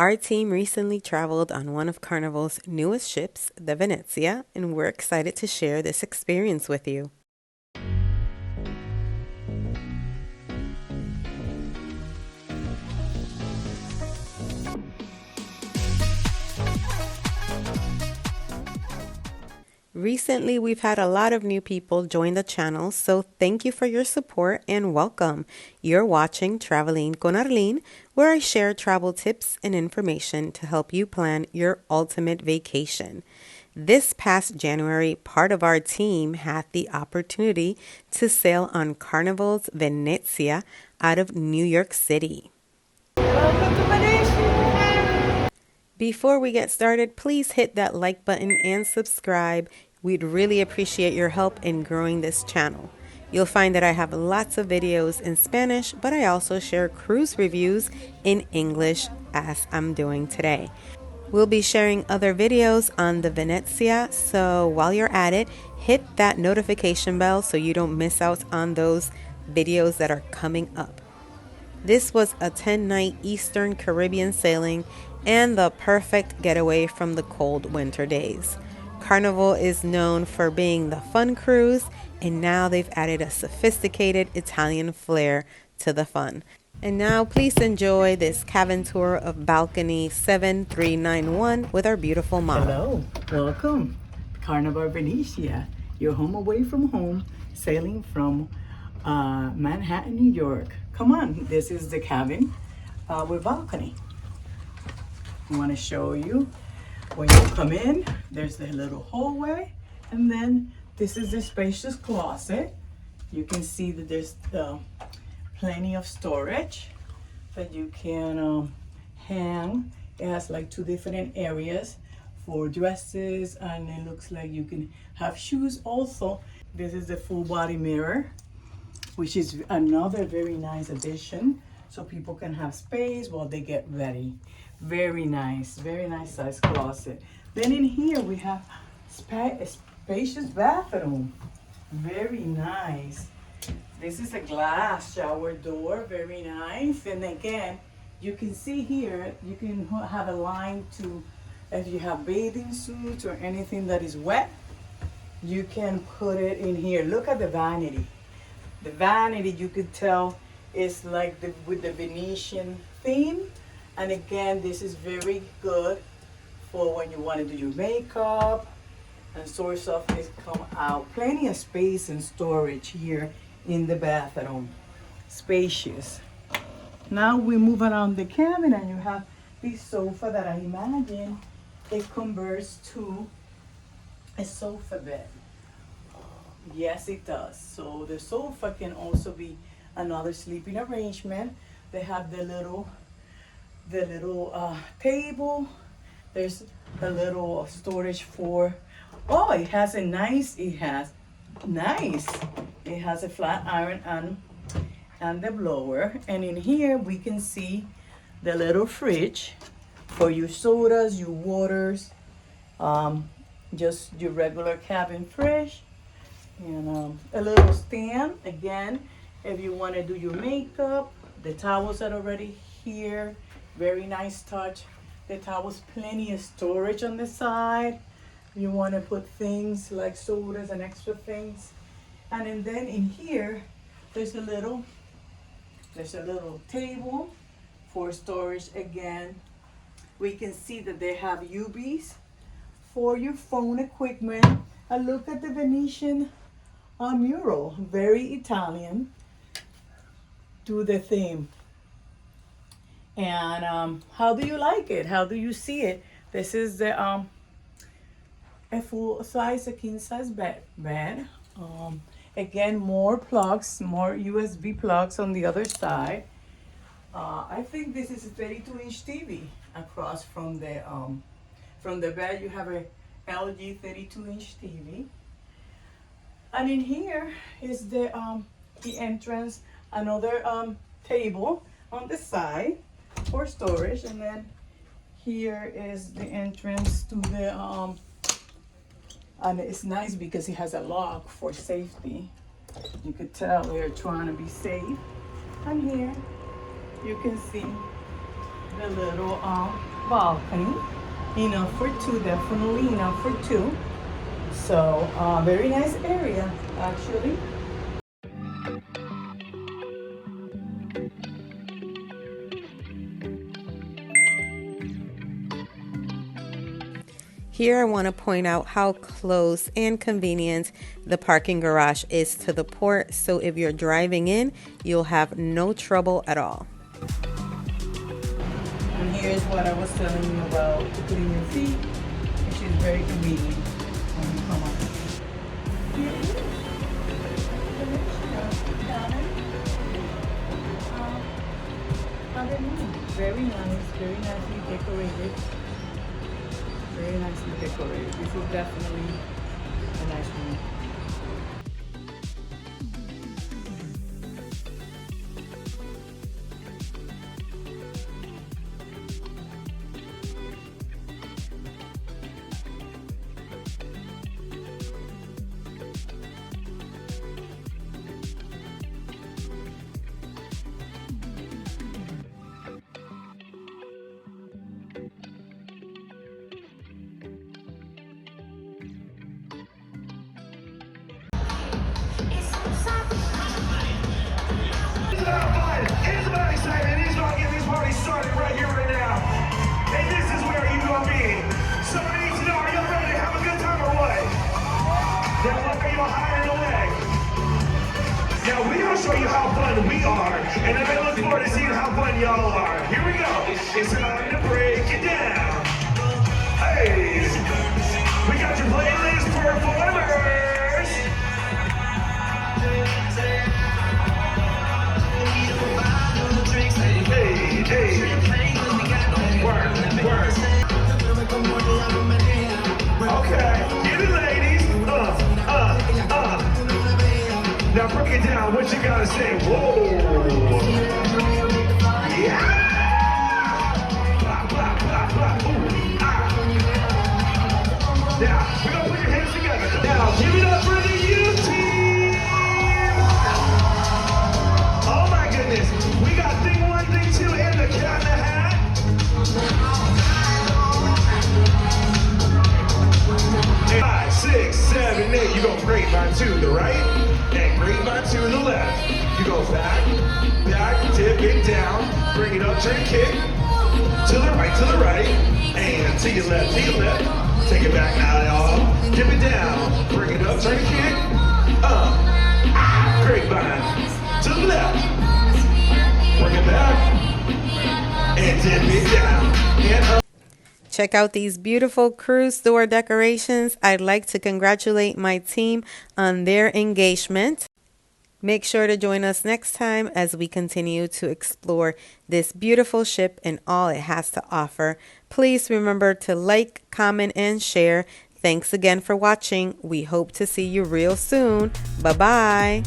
Our team recently traveled on one of Carnival's newest ships, the Venezia, and we're excited to share this experience with you. Recently, we've had a lot of new people join the channel, so thank you for your support and welcome. You're watching Traveling con Arlene, where I share travel tips and information to help you plan your ultimate vacation. This past January, part of our team had the opportunity to sail on Carnival's Venezia out of New York City. Welcome to Venezia! Before we get started, please hit that like button and subscribe. We'd really appreciate your help in growing this channel. You'll find that I have lots of videos in Spanish, but I also share cruise reviews in English as I'm doing today. We'll be sharing other videos on the Venezia, so while you're at it, hit that notification bell so you don't miss out on those videos that are coming up. This was a 10-night Eastern Caribbean sailing and the perfect getaway from the cold winter days. Carnival is known for being the fun cruise, and now they've added a sophisticated Italian flair to the fun. And now please enjoy this cabin tour of balcony 7391 with our beautiful model. Hello, welcome. Carnival Venezia, your home away from home, sailing from Manhattan, New York. Come on, this is the cabin with balcony. I want to show you when you come in. There's the little hallway, and then this is the spacious closet. You can see that there's plenty of storage that you can hang. It has like two different areas for dresses, and it looks like you can have shoes also. This is the full body mirror, which is another very nice addition, so people can have space while they get ready. Very nice size closet. Then in here we have a spacious bathroom. Very nice. This is a glass shower door, very nice. And again, you can see here, you can have a line to, if you have bathing suits or anything that is wet, you can put it in here. Look at the vanity. The vanity, you could tell, is like with the Venetian theme. And again, this is very good for when you want to do your makeup and store stuff is come out. Plenty of space and storage here in the bathroom. Spacious. Now we move around the cabin, and you have this sofa that I imagine it converts to a sofa bed. Yes, it does. So the sofa can also be another sleeping arrangement. They have the little table. There's a little storage for, oh, it has a flat iron and the blower. And in here we can see the little fridge for your sodas, your waters, just your regular cabin fridge. And a little stand, again, if you want to do your makeup. The towels are already here. Very nice touch. The towels, plenty of storage on the side. You want to put things like sodas and extra things. And then in here, there's a little table for storage again. We can see that they have UBs for your phone equipment. And look at the Venetian mural, very Italian to the theme. And how do you like it? How do you see it? This is the a full size, a king size bed. Again, more plugs, more USB plugs on the other side. I think this is a 32-inch TV across from the bed. You have a LG 32-inch TV. And in here is the entrance, another table on the side for storage. And then here is the entrance to the and it's nice because it has a lock for safety. You could tell they're trying to be safe. And here you can see the little balcony. Enough for two, definitely enough for two. So, very nice area, actually. Here I want to point out how close and convenient the parking garage is to the port, so if you're driving in, you'll have no trouble at all. And here's what I was telling you about putting your feet, which is very convenient when you come up. Here it is. Very nice, very nicely decorated. Very nicely decorated. This is definitely a nice room. It's about excitement. He's gonna get this party started right here, right now. And this is where you gonna be. Somebody needs to know, are y'all ready to have a good time or what? Now what are y'all hiding away? Now we're gonna show you how fun we are, and then I look forward to seeing how fun y'all are. Here we go. It's time to break it down. Hey, we got your playlist performers. Okay, get it, ladies. Now break it down. What you gotta say? Whoa. Yeah. Blah, blah, blah, blah. Ooh, ah. Now we're gonna put your hands together. Now give it up for the U team. Oh my goodness. We got thing one, thing two, and the cat in the hat. 5, 6, 7, 8. You go grapevine to the right and grapevine to the left. You go back, back, dip it down, bring it up, turn kick to the right, and to your left, to your left. Take it back now, y'all. Dip it down, bring it up, turn kick, grapevine to the left. Bring it back and dip it down and up. Check out these beautiful cruise door decorations. I'd like to congratulate my team on their engagement. Make sure to join us next time as we continue to explore this beautiful ship and all it has to offer. Please remember to like, comment, and share. Thanks again for watching. We hope to see you real soon. Bye-bye.